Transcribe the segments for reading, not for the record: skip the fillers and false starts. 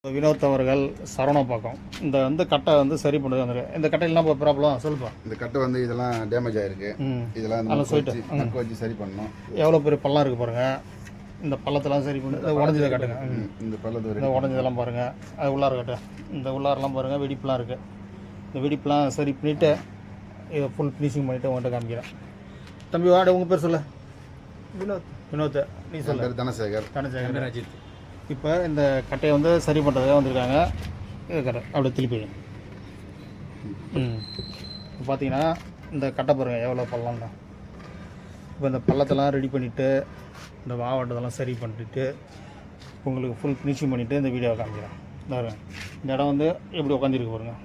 வினோத் அவர்கள் சரவணப்பாக்கம் இந்த கட்டை சரி பண்ணுறது வந்துருக்கு. இந்த கட்டையில் என்ன ப்ராப்ளம் சொல்லுப்பா. இந்த கட்டை இதெல்லாம் டேமேஜ் ஆகிருக்கு. இதெல்லாம் நக்கு வச்சு சரி பண்ணணும். எவ்வளோ பெரிய பள்ளம் இருக்குது பாருங்கள். இந்த பள்ளத்தெல்லாம் சரி பண்ணி உடஞ்சதை காட்டுங்க. இந்த பள்ளத்தை இந்த உடஞ்சதெல்லாம் பாருங்கள். அது உள்ளார கட்டு. இந்த உள்ளாரெல்லாம் பாருங்கள், வெடிப்புலாம் இருக்குது. இந்த வெடிப்புலாம் சரி பண்ணிவிட்டு இதை ஃபுல் ஃபினிஷிங் பண்ணிவிட்டு உங்கள்கிட்ட காமிக்கிறேன். தம்பி வாட, உங்கள் பேர் சொல்லு. வினோத். நீ சொல்லு. தனசேகர். அஜித். இப்போ இந்த கட்டையை சரி பண்ணுறதுக்காக வந்திருக்காங்க. இது கட்டை அப்படியே திருப்பி. இப்போ பார்த்தீங்கன்னா இந்த கட்டை பாருங்கள் எவ்வளோ பள்ளம் தான். இப்போ இந்த பள்ளத்தெல்லாம் ரெடி பண்ணிவிட்டு இந்த மாவட்டத்தெல்லாம் சரி பண்ணிவிட்டு உங்களுக்கு ஃபுல் ஃபினிஷிங் பண்ணிவிட்டு இந்த வீடியோவை காமிக்கிறேன். இந்த இடம் எப்படி உட்காந்துருக்கு பாருங்கள்.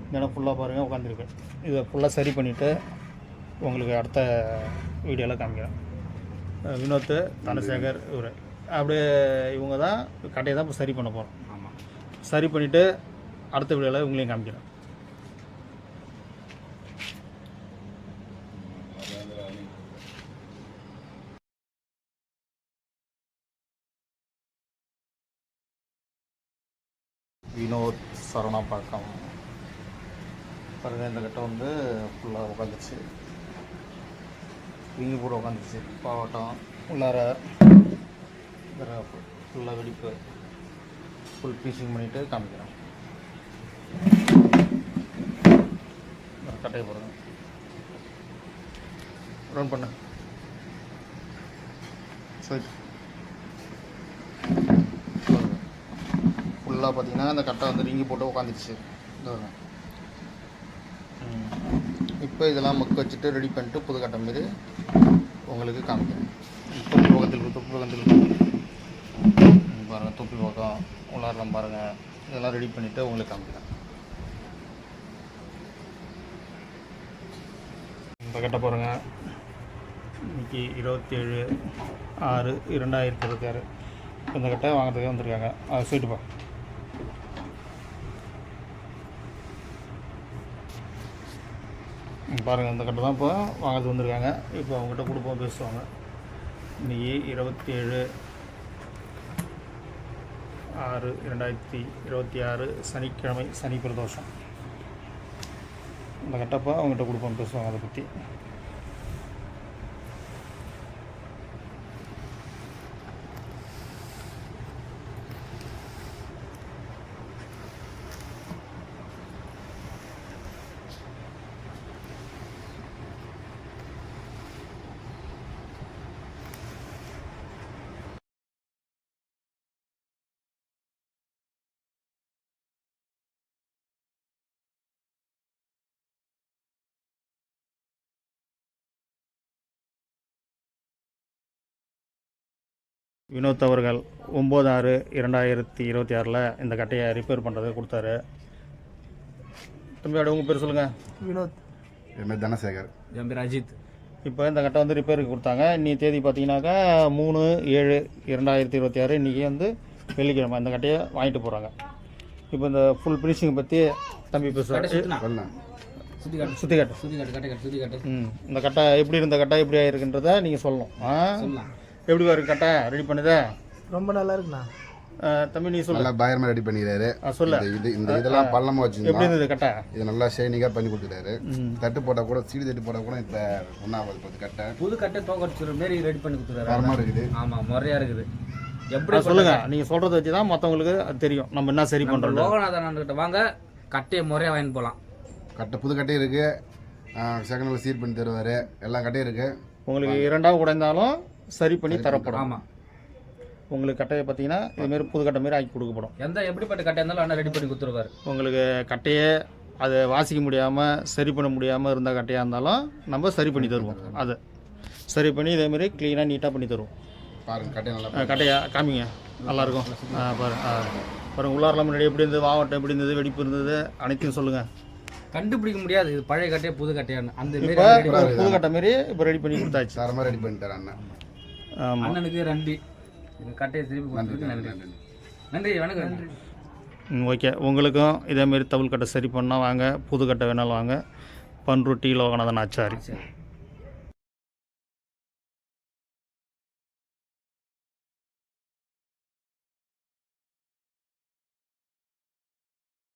இந்த இடம் ஃபுல்லாக பாருங்கள் உட்காந்துருக்கு. இதை ஃபுல்லாக சரி பண்ணிவிட்டு உங்களுக்கு அடுத்த வீடியோவில் காமிக்கிறேன். வினோத், தனசேகர் இவர் அப்படியே இவங்க தான் கட்டையை தான் இப்போ சரி பண்ண போகிறோம். ஆமாம், சரி பண்ணிவிட்டு அடுத்த வீடியோவில் இவங்களையும் காமிக்கிறேன். வினோத் சரவணப்பாக்கம் பாருங்கள். இந்த கட்டை ஃபுல்லாக உட்காந்துருச்சு. வீங்கி கூட உட்காந்துச்சு. பாவட்டம் உள்ளார ஃபுல்லாக வெடிப்பு ஃபுல் பீசிங் பண்ணிவிட்டு காமிக்கிறேன். கட்டையை போடுறேன். ரன் பண்ண சரி. ஃபுல்லாக பார்த்தீங்கன்னா இந்த கட்டை வீங்கி போட்டு உட்காந்துச்சு. இப்போ இதெல்லாம் மக்கு வச்சுட்டு ரெடி பண்ணிட்டு புது கட்டை மாரி உங்களுக்கு காமிக்கிறேன். தொப்பி பக்கத்தில் பாருங்கள். தொப்பி பக்கம் உள்ளாரெல்லாம் பாருங்கள். இதெல்லாம் ரெடி பண்ணிவிட்டு உங்களுக்கு காமிக்கிறேன். இந்த கட்டை பாருங்கள். இன்றைக்கி 27/6/2026 இந்த கட்டை வாங்கிறதுக்கு வந்திருக்காங்க. அதை சொல்லிட்டுப்பா. பாருங்கள், இந்த கட்டை தான் இப்போ வாங்கிறது வந்திருக்காங்க. இப்போ அவங்ககிட்ட கொடுப்போம், பேசுவாங்க. இன்றைக்கி 27/6/2026 சனிக்கிழமை, சனி பிரதோஷம். இந்த கட்டப்போ அவங்ககிட்ட கொடுப்போம், பேசுவாங்க அதை பற்றி. வினோத் அவர்கள் 9/6/2026 இந்த கட்டையை ரிப்பேர் பண்ணுறது கொடுத்தாரு. தம்பி உங்கள் பேர் சொல்லுங்கள். வினோத். என் பேர் தனசேகர். என் பேர் அஜித். இப்போ இந்த கட்டை ரிப்பேருக்கு கொடுத்தாங்க. இன்னைக்கு தேதி பார்த்தீங்கன்னாக்கா 3/7/2026 இன்றைக்கி வெள்ளிக்கிழமை இந்த கட்டையை வாங்கிட்டு போகிறாங்க. இப்போ இந்த ஃபுல் ஃபினிஷிங் பற்றி தம்பி பேசுவார். சுற்றி காட்டு. இந்த கட்டை எப்படி இருந்த கட்டை எப்படி ஆகிருக்குன்றதை நீங்கள் சொல்லணும். எப்படி இருக்கு கட்டை ரெடி பண்ணுதா? ரொம்ப நல்லா இருக்குண்ணா. தம்பி நீ சொல்ல. நல்லா பயங்கரமா ரெடி பண்ணிடுறாரு. சொல்ல. இந்த இதெல்லாம் பள்ளமா வச்சு எப்படி இருந்தது கட்டை? இது நல்லா ஷைனிங்கா பண்ணி கொடுத்துட்டாரு. தட்டு போட்டா கூட சீடி தட்டு போட்டா கூட இப்ப ஒன்னாவது கட்டை புது கட்டை தோக்கடிச்சுற மாதிரி ரெடி பண்ணி கொடுத்துறாரு. தரமா இருக்குது. ஆமா, முறையா இருக்குது. எப்படி சொல்லுங்க, நீங்க சொல்றதை வச்சு தான் மற்றவங்களுக்கு அது தெரியும் நம்ம என்ன சரி பண்றோம். லோகநாதன் கிட்ட வாங்க, கட்டையை முறையா வாங்கி போகலாம். கட்டை புது கட்டையும் இருக்கு, செகண்ட்ல சீர் பண்ணி தருவாரு. எல்லா கட்டையும் இருக்கு. உங்களுக்கு இரண்டாவது உடைந்தாலும் சரி பண்ணி தரப்படும். ஆமாம், உங்களுக்கு கட்டையை பார்த்தீங்கன்னா இதுமாரி புது கட்டை மாரி ஆக்கி கொடுக்கப்படும். எப்படிப்பட்ட கட்டை இருந்தாலும் ஆனால் ரெடி பண்ணி கொடுத்துருவாரு. உங்களுக்கு கட்டையை அதை வாசிக்க முடியாமல் சரி பண்ண முடியாமல் இருந்த கட்டையாக இருந்தாலும் நம்ம சரி பண்ணி தருவோம். அதை சரி பண்ணி இதேமாரி க்ளீனாக நீட்டாக பண்ணி தருவோம். பாருங்கள், கட்டையை நல்லா கட்டையா காமிங்க, நல்லாயிருக்கும். பாருங்கள், உள்ளாரெல்லாம் முன்னாடி எப்படி இருந்தது, மாவட்டம் எப்படி இருந்தது, வெடிப்பு இருந்தது, அனைத்தையும் சொல்லுங்கள். கண்டுபிடிக்க முடியாது இது பழைய கட்டையா புது கட்டையான்னு. அந்த புது கட்டை மாரி இப்போ ரெடி பண்ணி கொடுத்தாச்சு. தரமாக ரெடி பண்ணி தரேன் அண்ணன். அண்ணனுக்கு நன்றி. கட்டையை திருப்பி கொடுத்ததுக்கு நன்றி. நன்றி, வணக்கம். நன்றி. ஓகே, உங்களுக்கும் இதேமாரி தவுள் கட்டை சரி பண்ணால் வாங்க, புது கட்டை வேணாலும் வாங்க. பண்ருட்டி லோகநாதன் ஆச்சாரி.